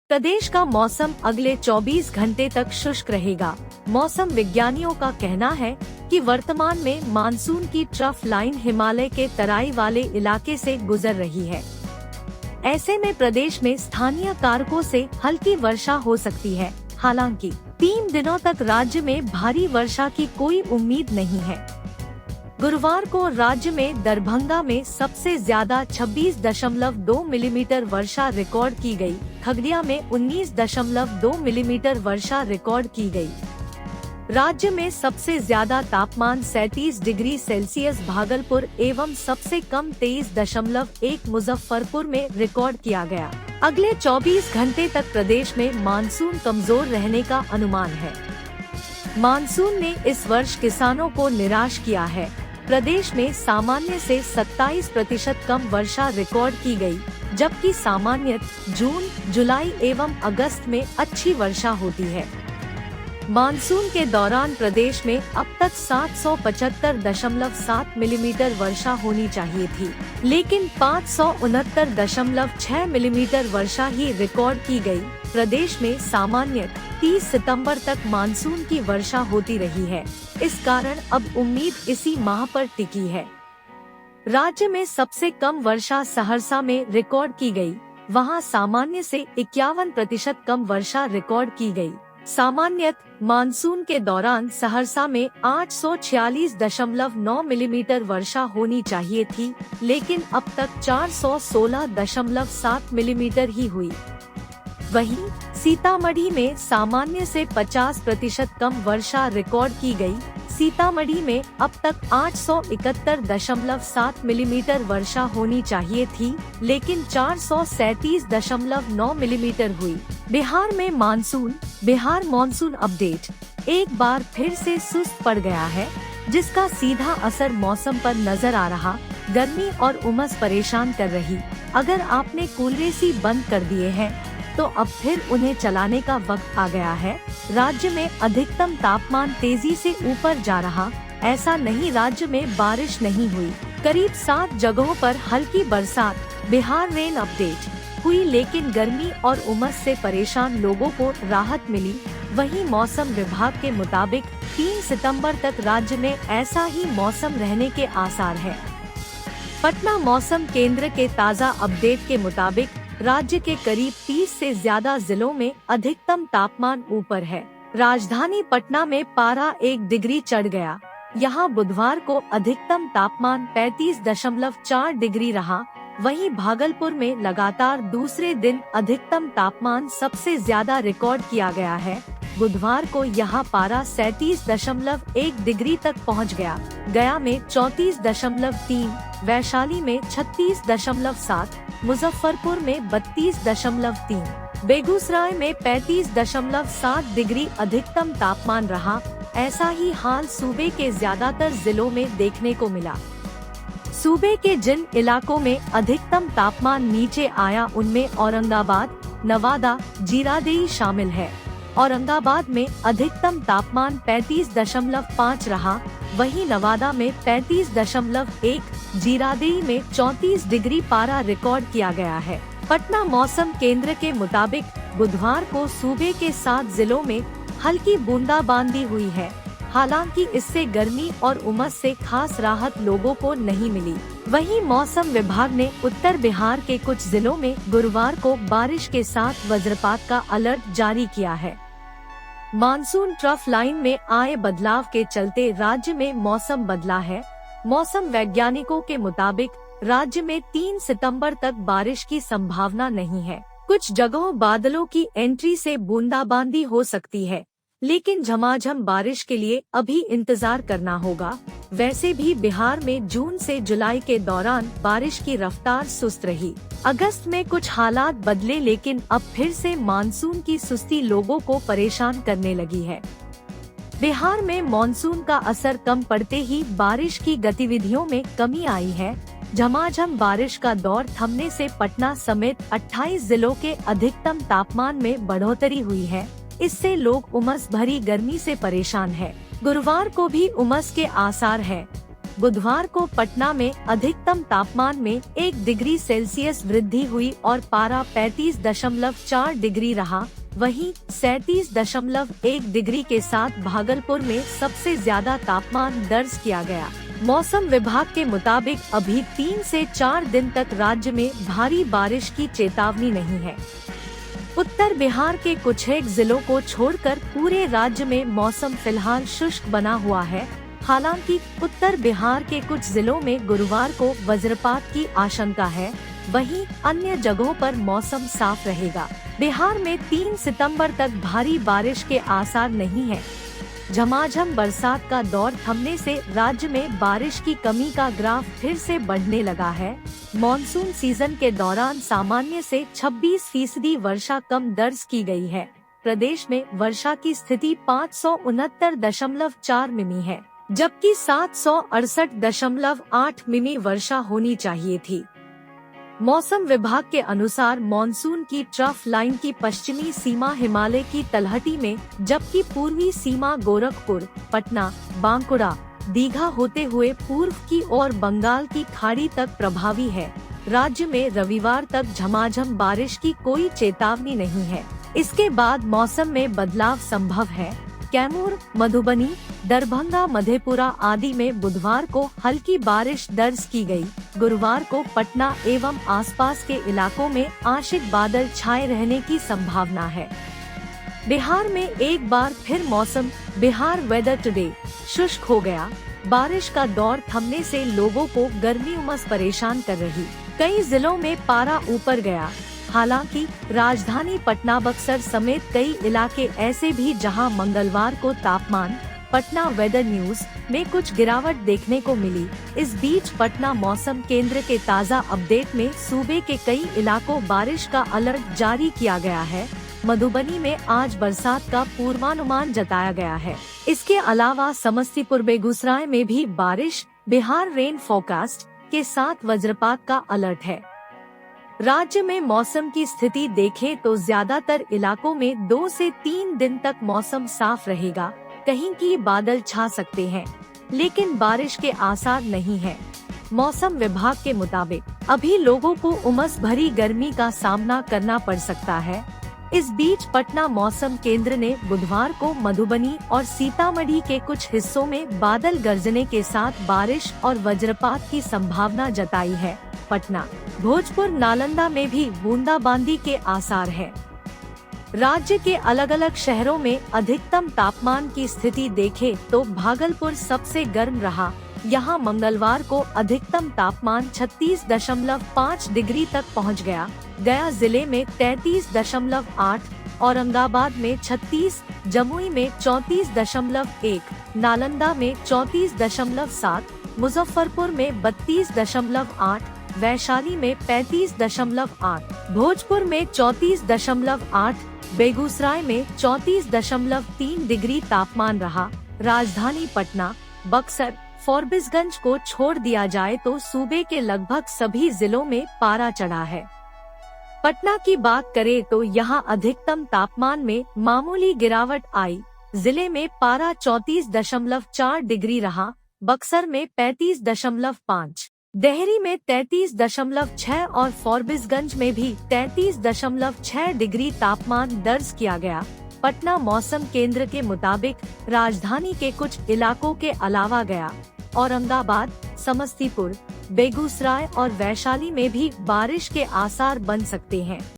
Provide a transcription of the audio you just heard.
प्रदेश का मौसम अगले 24 घंटे तक शुष्क रहेगा। मौसम विज्ञानियों का कहना है कि वर्तमान में मानसून की ट्रफ लाइन हिमालय के तराई वाले इलाके से गुजर रही है। ऐसे में प्रदेश में स्थानीय कारकों से हल्की वर्षा हो सकती है। हालांकि 3 दिनों तक राज्य में भारी वर्षा की कोई उम्मीद नहीं है। गुरुवार को राज्य में दरभंगा में सबसे ज्यादा 26.2 मिलीमीटर वर्षा रिकॉर्ड की गई। खगड़िया में 19.2 मिलीमीटर वर्षा रिकॉर्ड की गई। राज्य में सबसे ज्यादा तापमान 37 डिग्री सेल्सियस भागलपुर एवं सबसे कम 23.1 मुजफ्फरपुर में रिकॉर्ड किया गया। अगले 24 घंटे तक प्रदेश में मानसून कमजोर रहने का अनुमान है। मानसून ने इस वर्ष किसानों को निराश किया है। प्रदेश में सामान्य से 27% कम वर्षा रिकॉर्ड की गई, जबकि सामान्यतः जून, जुलाई एवं अगस्त में अच्छी वर्षा होती है। मानसून के दौरान प्रदेश में अब तक 775.7 मिलीमीटर वर्षा होनी चाहिए थी, लेकिन 569.6 मिलीमीटर वर्षा ही रिकॉर्ड की गई। प्रदेश में सामान्य 30 सितंबर तक मानसून की वर्षा होती रही है। इस कारण अब उम्मीद इसी माह पर टिकी है। राज्य में सबसे कम वर्षा सहरसा में रिकॉर्ड की गई। वहां सामान्य से 51% कम वर्षा रिकॉर्ड की गई। सामान्यतः मानसून के दौरान सहरसा में 846.9 मिलीमीटर वर्षा होनी चाहिए थी, लेकिन अब तक 416.7 मिलीमीटर ही हुई। वहीं सीतामढ़ी में सामान्य से 50% कम वर्षा रिकॉर्ड की गई। सीतामढ़ी में अब तक 871.7 मिलीमीटर वर्षा होनी चाहिए थी, लेकिन 437.9 मिलीमीटर हुई। बिहार में बिहार मॉनसून अपडेट एक बार फिर से सुस्त पड़ गया है, जिसका सीधा असर मौसम पर नजर आ रहा। गर्मी और उमस परेशान कर रही। अगर आपने कूलर एसी बंद कर दिए हैं तो अब फिर उन्हें चलाने का वक्त आ गया है। राज्य में अधिकतम तापमान तेजी से ऊपर जा रहा। ऐसा नहीं राज्य में बारिश नहीं हुई। करीब 7 जगहों पर हल्की बरसात। बिहार रेन अपडेट हुई, लेकिन गर्मी और उमस से परेशान लोगों को राहत मिली। वहीं मौसम विभाग के मुताबिक 3 सितंबर तक राज्य में ऐसा ही मौसम रहने के आसार है। पटना मौसम केंद्र के ताज़ा अपडेट के मुताबिक राज्य के करीब 30 से ज्यादा जिलों में अधिकतम तापमान ऊपर है। राजधानी पटना में पारा 1 डिग्री चढ़ गया। यहां बुधवार को अधिकतम तापमान 35.4 डिग्री रहा। वहीं भागलपुर में लगातार दूसरे दिन अधिकतम तापमान सबसे ज्यादा रिकॉर्ड किया गया है। बुधवार को यहां पारा 37.1 डिग्री तक पहुंच गया। गया में 34.3, वैशाली में 36.7, मुजफ्फरपुर में 32.3, बेगूसराय में 35.7 डिग्री अधिकतम तापमान रहा। ऐसा ही हाल सूबे के ज्यादातर जिलों में देखने को मिला। सूबे के जिन इलाकों में अधिकतम तापमान नीचे आया उनमें औरंगाबाद, नवादा, जीरादेई शामिल है। औरंगाबाद में अधिकतम तापमान 35.5 रहा। वहीं नवादा में 35.1, जीरादेई में 34 डिग्री पारा रिकॉर्ड किया गया है। पटना मौसम केंद्र के मुताबिक बुधवार को सूबे के 7 जिलों में हल्की बूंदाबांदी हुई है। हालांकि इससे गर्मी और उमस से खास राहत लोगों को नहीं मिली। वहीं मौसम विभाग ने उत्तर बिहार के कुछ जिलों में गुरुवार को बारिश के साथ वज्रपात का अलर्ट जारी किया है। मानसून ट्रफ लाइन में आए बदलाव के चलते राज्य में मौसम बदला है। मौसम वैज्ञानिकों के मुताबिक राज्य में 3 सितंबर तक बारिश की संभावना नहीं है। कुछ जगहों बादलों की एंट्री से बूंदाबांदी हो सकती है, लेकिन झमाझम बारिश के लिए अभी इंतजार करना होगा। वैसे भी बिहार में जून से जुलाई के दौरान बारिश की रफ्तार सुस्त रही। अगस्त में कुछ हालात बदले, लेकिन अब फिर से मानसून की सुस्ती लोगों को परेशान करने लगी है। बिहार में मानसून का असर कम पड़ते ही बारिश की गतिविधियों में कमी आई है। झमाझम बारिश का दौर थमने से पटना समेत 28 जिलों के अधिकतम तापमान में बढ़ोतरी हुई है। इससे लोग उमस भरी गर्मी से परेशान हैं। गुरुवार को भी उमस के आसार हैं। बुधवार को पटना में अधिकतम तापमान में 1 डिग्री सेल्सियस वृद्धि हुई और पारा 35.4 डिग्री रहा। वहीं 37.1 डिग्री के साथ भागलपुर में सबसे ज्यादा तापमान दर्ज किया गया। मौसम विभाग के मुताबिक अभी 3 से 4 दिन तक राज्य में भारी बारिश की चेतावनी नहीं है। उत्तर बिहार के कुछ एक जिलों को छोड़कर पूरे राज्य में मौसम फिलहाल शुष्क बना हुआ है। हालांकि उत्तर बिहार के कुछ जिलों में गुरुवार को वज्रपात की आशंका है, वहीं अन्य जगहों पर मौसम साफ रहेगा। बिहार में 3 सितंबर तक भारी बारिश के आसार नहीं है। झमाझम बरसात का दौर थमने से राज्य में बारिश की कमी का ग्राफ फिर से बढ़ने लगा है। मॉनसून सीजन के दौरान सामान्य से 26% वर्षा कम दर्ज की गई है। प्रदेश में वर्षा की स्थिति 569.4 मिमी है, जबकि 768.8 मिमी वर्षा होनी चाहिए थी। मौसम विभाग के अनुसार मॉनसून की ट्रफ लाइन की पश्चिमी सीमा हिमालय की तलहटी में, जबकि पूर्वी सीमा गोरखपुर, पटना, बांकुड़ा, दीघा होते हुए पूर्व की ओर बंगाल की खाड़ी तक प्रभावी है। राज्य में रविवार तक झमाझम बारिश की कोई चेतावनी नहीं है। इसके बाद मौसम में बदलाव संभव है। कैमूर, मधुबनी, दरभंगा, मधेपुरा आदि में बुधवार को हल्की बारिश दर्ज की गई। गुरुवार को पटना एवं आसपास के इलाकों में आंशिक बादल छाए रहने की संभावना है। बिहार में एक बार फिर मौसम बिहार वेदर टुडे शुष्क हो गया। बारिश का दौर थमने से लोगों को गर्मी उमस परेशान कर रही। कई जिलों में पारा ऊपर गया। हालांकि राजधानी पटना, बक्सर समेत कई इलाके ऐसे भी जहां मंगलवार को तापमान पटना वेदर न्यूज में कुछ गिरावट देखने को मिली। इस बीच पटना मौसम केंद्र के ताज़ा अपडेट में सूबे के कई इलाकों बारिश का अलर्ट जारी किया गया है। मधुबनी में आज बरसात का पूर्वानुमान जताया गया है। इसके अलावा समस्तीपुर, बेगूसराय में भी बारिश, बिहार रेन फोरकास्ट के साथ वज्रपात का अलर्ट है। राज्य में मौसम की स्थिति देखें तो ज्यादातर इलाकों में 2 से 3 दिन तक मौसम साफ रहेगा। कहीं की बादल छा सकते हैं, लेकिन बारिश के आसार नहीं है। मौसम विभाग के मुताबिक अभी लोगों को उमस भरी गर्मी का सामना करना पड़ सकता है। इस बीच पटना मौसम केंद्र ने बुधवार को मधुबनी और सीतामढ़ी के कुछ हिस्सों में बादल गरजने के साथ बारिश और वज्रपात की संभावना जताई है। पटना, भोजपुर, नालंदा में भी बूंदाबांदी के आसार है। राज्य के अलग अलग शहरों में अधिकतम तापमान की स्थिति देखें तो भागलपुर सबसे गर्म रहा। यहां मंगलवार को अधिकतम तापमान 36.5 डिग्री तक पहुंच गया। गया जिले में 33.8, औरंगाबाद में 36, जमुई में 34.1, नालंदा में 34.7, मुजफ्फरपुर में 32.8, वैशाली में 35.8, भोजपुर में 34.8, बेगूसराय में 34.3 डिग्री तापमान रहा। राजधानी पटना, बक्सर, फॉरबिसगंज को छोड़ दिया जाए तो सूबे के लगभग सभी जिलों में पारा चढ़ा है। पटना की बात करें तो यहां अधिकतम तापमान में मामूली गिरावट आई। जिले में पारा 34.4 डिग्री रहा। बक्सर में 35.5, देहरी में 33.6 और फॉरबिसगंज में भी 33.6 डिग्री तापमान दर्ज किया गया। पटना मौसम केंद्र के मुताबिक राजधानी के कुछ इलाकों के अलावा गया, औरंगाबाद, समस्तीपुर, बेगूसराय और वैशाली में भी बारिश के आसार बन सकते हैं।